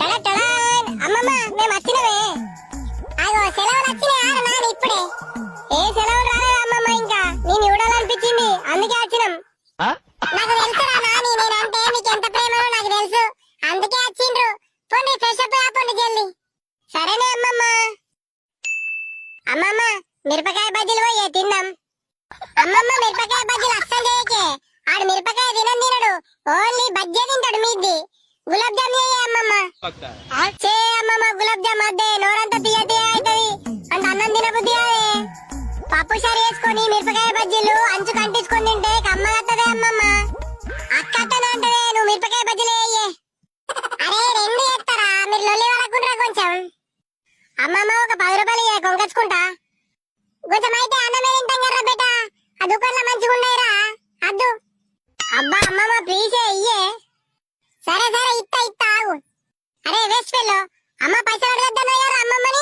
అమ్మమ్మ మేము వచ్చినవే. అగో సెలవులు వచ్చినాయా నాని ఇప్పుడే? ఏ సెలవులు రాలేదు అమ్మమ్మ, ఇంకా నేను చూడాలనిపించింది అందుకే వచ్చినాం. నాకు తెలుసురా నాని, నేనంటే మీకు ఎంత ప్రేమో నాకు తెలుసు, అందుకే వచ్చిండ్రు. పోండి ఫ్రెష్ అప్ అయిపోండి జల్లి. సరేనే అమ్మమ్మ. అమ్మమ్మ మిరపకాయ బజ్జీలు పోయే తిందాం. అమ్మమ్మ మిరపకాయ బజ్జీలు అస్సలు చేయకే, ఆడు మిరపకాయ తినడు, ఓన్లీ బజ్జీ తింటాడు. మీది గులాబ్ జామ్ చేయ అమ్మమ్మ. చే అమ్మమ్మ గులాబ్ జామ్ అద్దే, నోరంతా తీయ తీయ అవుతుంది, అంత అన్నం తినబుద్ధి కాదే. పప్పు షారు వేసుకొని మిరపకాయ బజ్జీలు అంచు కంటించుకొని తింటే కమ్మగత్తదే అమ్మమ్మ. అక్కత్తనే అంటదే, నువ్వు మిరపకాయ బజ్జీలు వేయే. అరే రెండు చేస్తారా మీరు? లొల్లి వాళ్ళకుంటారా కొంచెం? అమ్మమ్మ ఒక 10 రూపాయలు కొనుకొచ్చుకుంటా. కొంచెం అయితే అన్నమే తింటాం కదా బేట, ఆ దుకాణంలో మంచిగా ఉన్నాయిరా అద్దు. అబ్బా అమ్మమ్మ ప్లీజే ఇయ్యే. సరే సరే ఇత్తా ఆగు. అరే వేస్ట్ ఫెల్లో, అమ్మ పైసలు అడగద్దన్నాయారు అమ్మమ్మని.